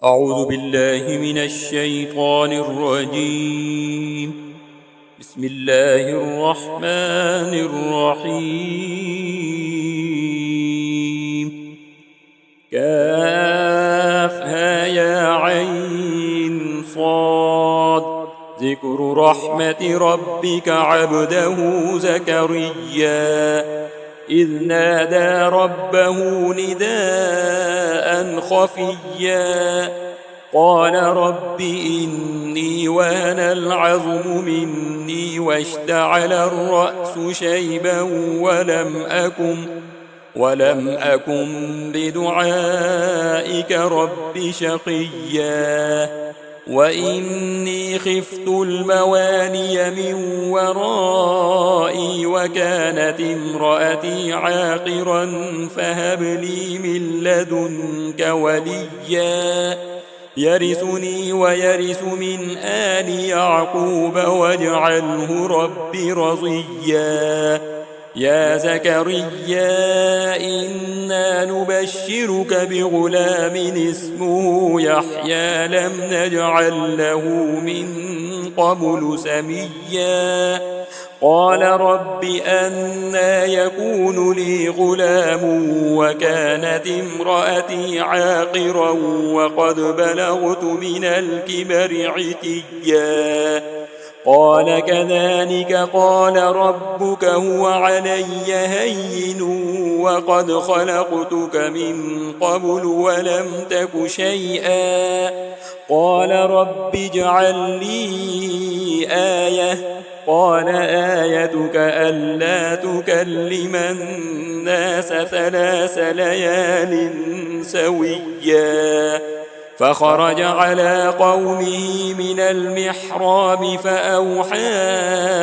أعوذ بالله من الشيطان الرجيم. بسم الله الرحمن الرحيم. كافها يا عين صاد. ذكر رحمة ربك عبده زكريا إذ نادى ربه نداء خفيا قال رب إني وهن العظم مني واشتعل الرأس شيبا ولم أكن بدعائك رب شقيا وإني خفت الموالي من ورائي وكانت امرأتي عاقرا فهب لي من لدنك وليا يرثني ويرث من آل يعقوب واجعله رب رضيا يا زكريا إنا نبشرك بغلام اسمه يحيى لم نجعل له من قبل سميا قال رب أنى يكون لي غلام وكانت امرأتي عاقرا وقد بلغت من الكبر عتيا قال كذلك قال ربك هو علي هين وقد خلقتك من قبل ولم تك شيئا قال رب اجعل لي آية قال آيتك ألا تكلم الناس 3 ليال سويا فخرج على قومه من المحراب فأوحى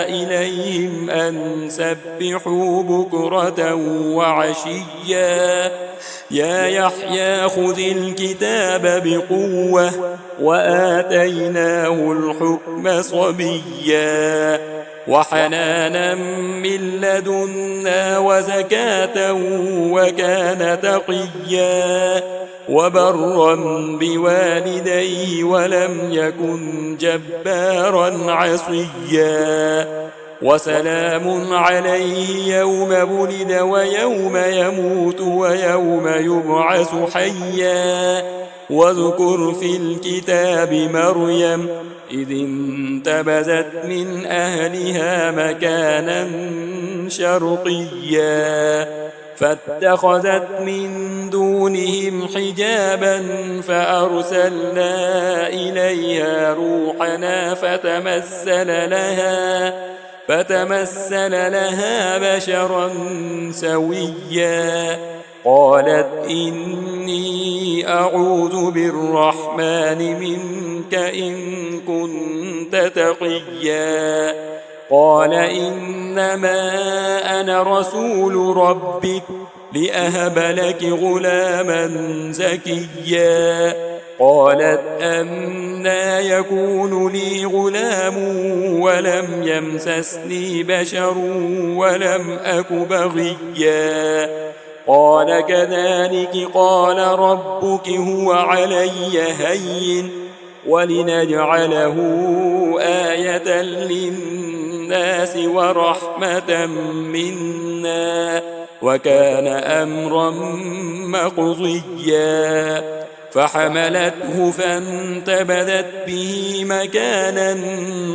إليهم أن سبحوا بكرة وعشيا يا يحيى خذ الكتاب بقوة وآتيناه الحكم صبيا وحنانا من لدنا وزكاة وكان تقيا وبرا بوالديه ولم يكن جبارا عصيا وسلام عليه يوم ولد ويوم يموت ويوم يبعث حيا واذكر في الكتاب مريم إذ انتبذت من أهلها مكانا شرقيا فاتخذت من دونهم حجابا فأرسلنا إليها روحنا فتمثل لها بشرا سويا قالت إني أعوذ بالرحمن منك إن كنت تقيا قال إنما أنا رسول ربك لأهب لك غلاما زكيا قالت أنى يكون لي غلام ولم يمسسني بشر ولم أك بغيا قال كذلك قال ربك هو علي هين ولنجعله آية للناس ورحمة منا وكان أمرا مقضيا فحملته فانتبذت به مكانا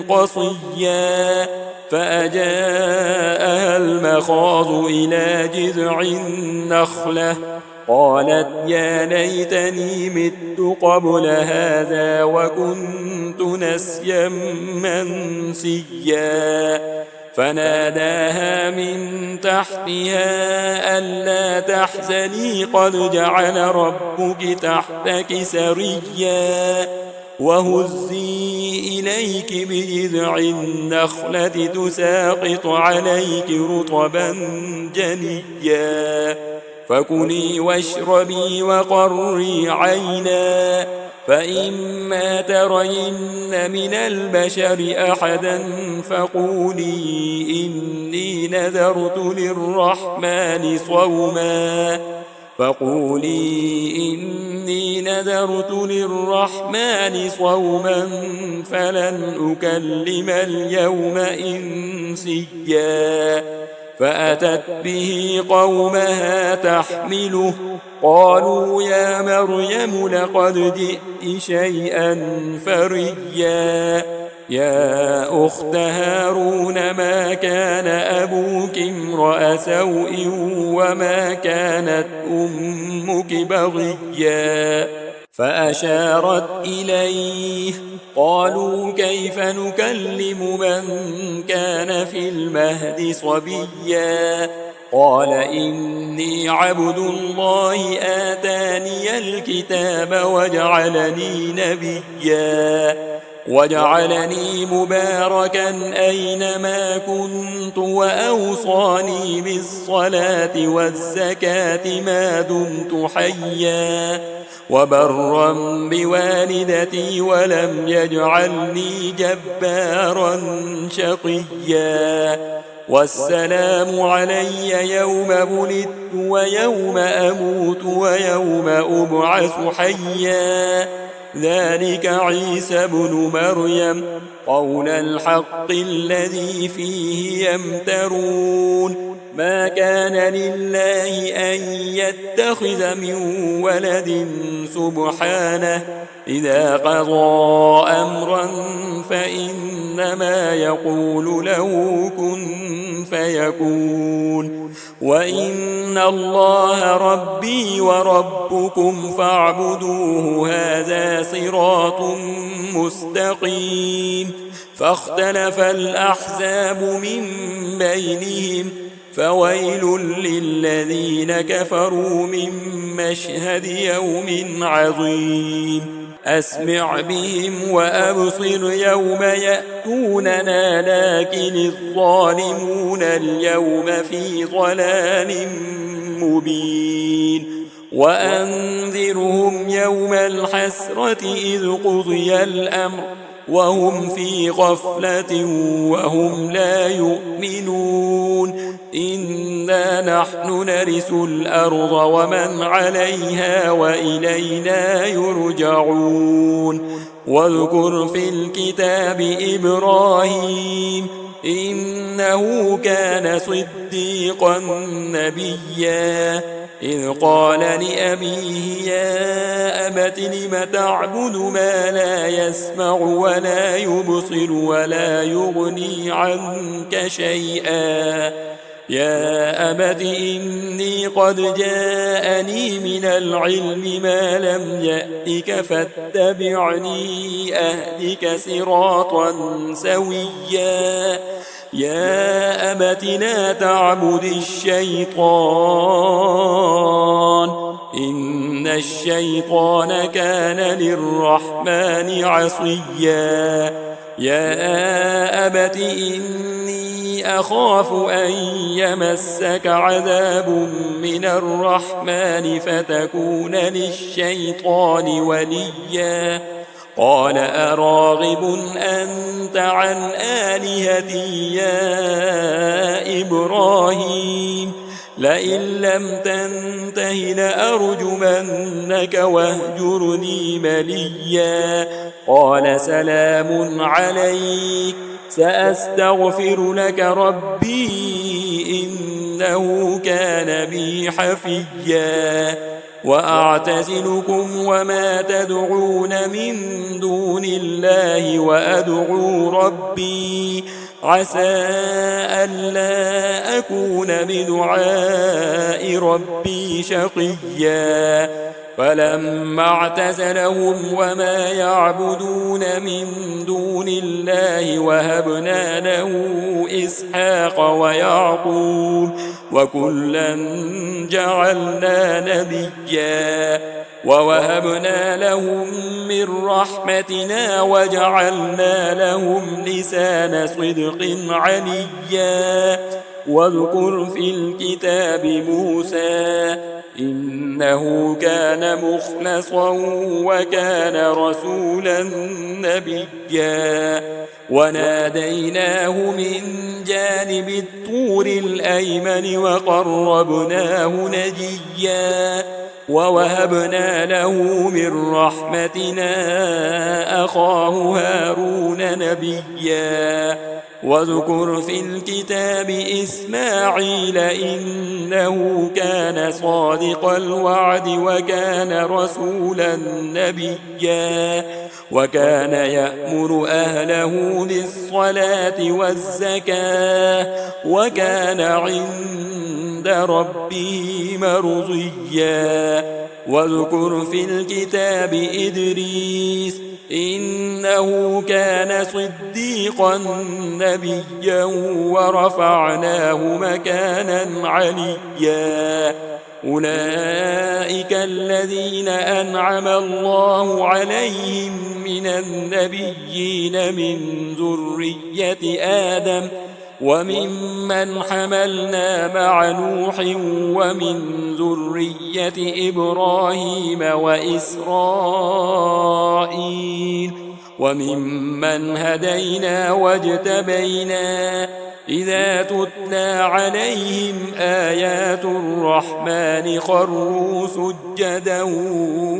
قصيا فأجاءها المخاض إلى جذع النخلة قالت يا ليتني مت قبل هذا وكنت نسيا منسيا فناداها من تحتها ألا تحزني قد جعل ربك تحتك سريا وهزي إليك بجذع النخلة تساقط عليك رطبا جنيا فكلي واشربي وقري عينا فإما ترين من البشر أحدا فقولي إني نذرت للرحمن صوما فقولي إني نذرت للرحمن صوما فلن أكلم اليوم إنسيا فأتت به قومها تحمله قالوا يا مريم لقد جئت شيئا فريا يا أخت هارون ما كان أبوك امرأ سوء وما كانت أمك بغيا فأشارت إليه قالوا كيف نكلم من كان في المهد صبيا قال إني عبد الله آتاني الكتاب وجعلني مباركا أينما كنت وأوصاني بالصلاة والزكاة ما دمت حيا وبرا بوالدتي ولم يجعلني جبارا شقيا والسلام علي يوم ولدت ويوم أموت ويوم أبعث حيا ذلك عيسى بن مريم قول الحق الذي فيه يمترون ما كان لله أن يتخذ من ولد سبحانه إذا قضى أمرا فإنما يقول له كن فيكون وإن الله ربي وربكم فاعبدوه هذا صراط مستقيم فاختلف الأحزاب من بينهم فويل للذين كفروا من مشهد يوم عظيم أسمع بهم وأبصر يوم يأتوننا لكن الظالمون اليوم في ضلال مبين وأنذرهم يوم الحسرة إذ قضي الأمر وهم في غفلة وهم لا يؤمنون إنا نحن نرث الأرض ومن عليها وإلينا يرجعون واذكر في الكتاب إبراهيم إنه كان صديقا نبيا إذ قال لأبيه يا أبت لم تعبد ما لا يسمع ولا يبصر ولا يغني عنك شيئا يا أبت إني قد جاءني من العلم ما لم يأتك فاتبعني أهدك صراطا سويا يا أبت لا تعبد الشيطان إن الشيطان كان للرحمن عصيا يا أبت إني أخاف أن يمسك عذاب من الرحمن فتكون للشيطان وليا قال أراغب أنت عن آلهتي يا إبراهيم لئن لم تنته لأرجمنك واهجرني مليا قال سلام عليك سأستغفر لك ربي إنه كان بي حفيا وأعتزلكم وما تدعون من دون الله وأدعو ربي عسى ألا أكون بدعاء ربي شقيا فلما اعتزلهم وما يعبدون من دون الله وهبنا له إسحاق ويعقوب وكلا جعلنا نبيا ووهبنا لهم من رحمتنا وجعلنا لهم لسان صدق عليا واذكر في الكتاب موسى إنه كان مخلصا وكان رسولا نبيا وناديناه من جانب الطور الأيمن وقربناه نجيا ووهبنا له من رحمتنا أخاه هارون نبيا واذكر في الكتاب إسماعيل إنه كان صادق الوعد وكان رسولا نبيا وكان يأمر أهله بالصلاة والزكاة وكان عند ربه مرضيا واذكر في الكتاب إدريس إنه كان صديقا نبيا ورفعناه مكانا عليا أولئك الذين أنعم الله عليهم من النبيين من ذرية آدم وممن حملنا مع نوح ومن ذرية إبراهيم وإسرائيل وممن هدينا واجتبينا إذا تتلى عليهم آيات الرحمن خروا سجدا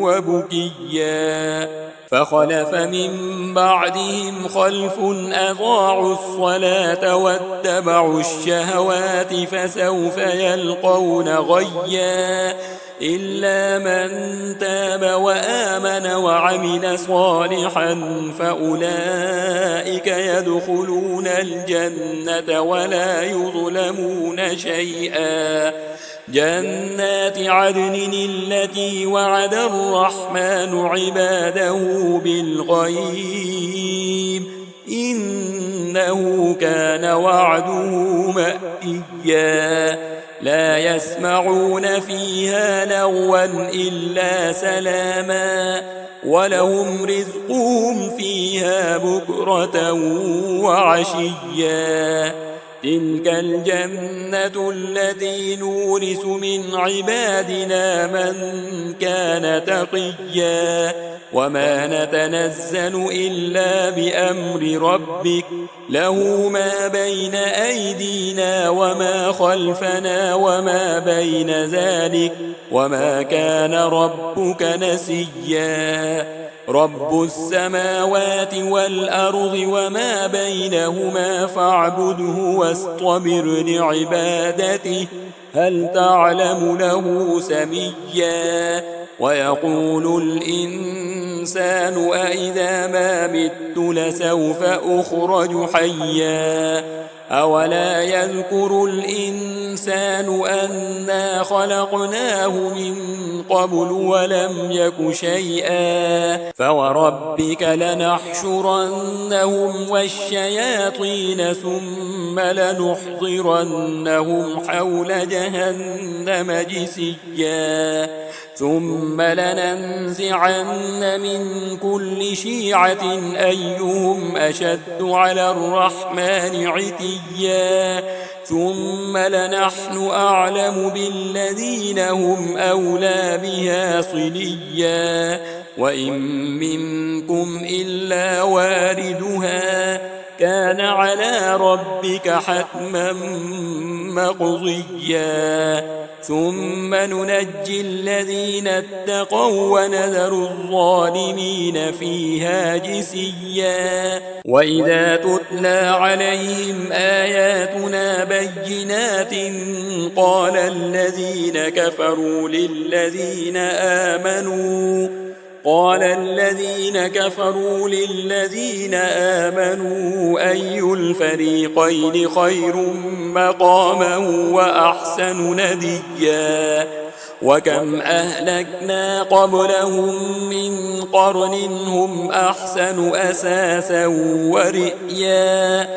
وبكيا فخلف من بعدهم خلف أضاعوا الصلاة واتبعوا الشهوات فسوف يلقون غيا إلا من تاب وآمن وعمل صالحا فأولئك يدخلون الجنة ولا يظلمون شيئا جنات عدن التي وعد الرحمن عباده بالغيب إنه كان وعده مأتيا لا يسمعون فيها لغوا إلا سلاما ولهم رزقهم فيها بكرة وعشيا تلك الجنة التي نورث من عبادنا من كان تقيا وما نتنزل إلا بأمر ربك له ما بين أيدينا وما خلفنا وما بين ذلك وما كان ربك نسيا رب السماوات والأرض وما بينهما فاعبده واصطبر لعبادته هل تعلم له سميا ويقول الإنسان أإذا ما مت لسوف أخرج حيا أولا يذكر الإنسان أنا خلقناه من قبل ولم يك شيئا فوربك لنحشرنهم والشياطين ثم لنحضرنهم حول جهنم جثيا ثم لننزعن من كل شيعة أيهم أشد على الرحمن عتيا ثم لنحن أعلم بالذين هم أولى بها صليا وإن منكم إلا واردها كان على ربك حتما مقضيا ثم ننجي الذين اتقوا ونذر الظالمين فيها جثيا وإذا تتلى عليهم آياتنا بينات قال الذين كفروا للذين آمنوا أي الفريقين خير مقاما وأحسن نديا وكم أهلكنا قبلهم من قرن هم أحسن أساسا ورئيا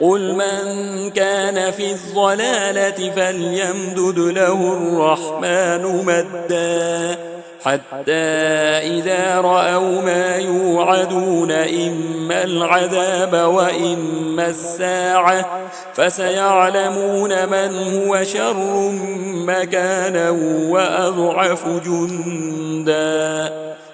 قل من كان في الضلالة فليمدد له الرحمن مدا حتى إذا رأوا ما يوعدون توعدون إما العذاب وإما الساعة فسيعلمون من هو شر مكانا وأضعف جندا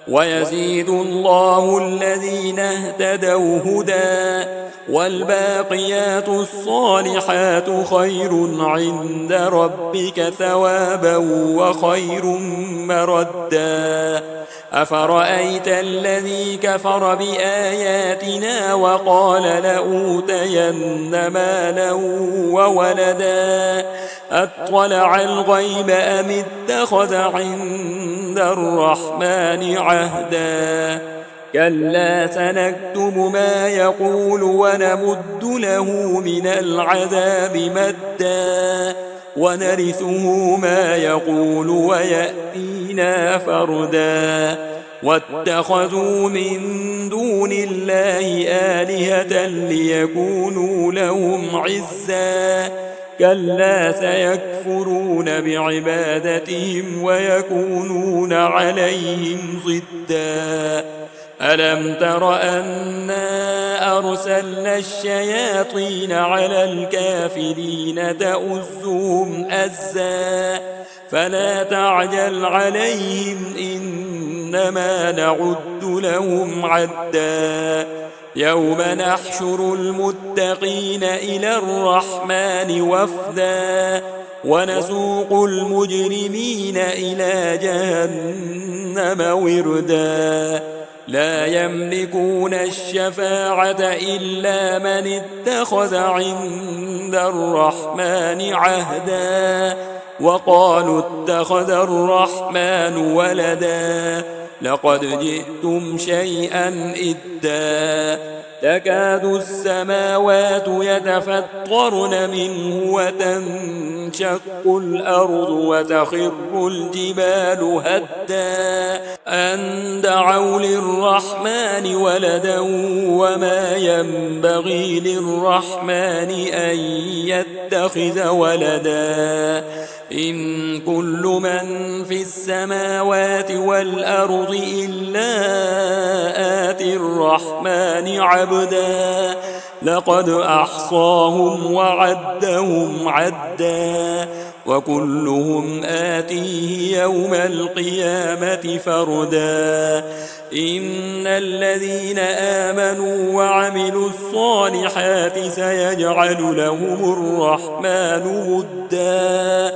ويزيد الله الذين اهتدوا هدى والباقيات الصالحات خير عند ربك ثوابا وخير مردا أفرأيت الذي كفر بآياتنا وقال لأوتين مالا وولدا أطلع الغيب أم اتخذ عند الرحمن عهدا كلا سنكتب ما يقول ونمد له من العذاب مدا ونرثه ما يقول ويأتينا فردا واتخذوا من دون الله آلهة ليكونوا لهم عزا كلا سيكفرون بعبادتهم ويكونون عليهم ضدا ألم تر أنا أرسلنا الشياطين على الكافرين تؤزهم أزا فلا تعجل عليهم إنما نعد لهم عدا يوم نحشر المتقين إلى الرحمن وفدا ونسوق المجرمين إلى جهنم وردا لا يملكون الشفاعة إلا من اتخذ عند الرحمن عهدا وقالوا اتخذ الرحمن ولدا لقد جئتم شيئا إدا تكاد السماوات يتفطرن منه وتنشق الأرض وتخر الجبال هدا أن دعوا للرحمن ولدا وما ينبغي للرحمن أن يتخذ ولدا إن كل من في السماوات والأرض إلا آتي الرحمن عبدا لقد أحصاهم وعدهم عدا وكلهم آتيه يوم القيامة فردا إن الذين آمنوا وعملوا الصالحات سيجعل لهم الرحمن ودا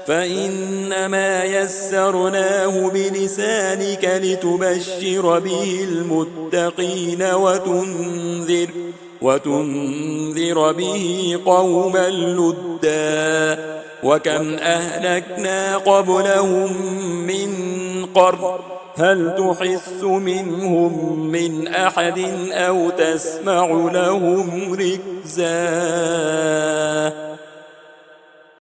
فإنما يسرناه بلسانك لتبشر به المتقين وتنذر به قوما لدا وكم أهلكنا قبلهم من قرن هل تحس منهم من أحد أو تسمع لهم ركزا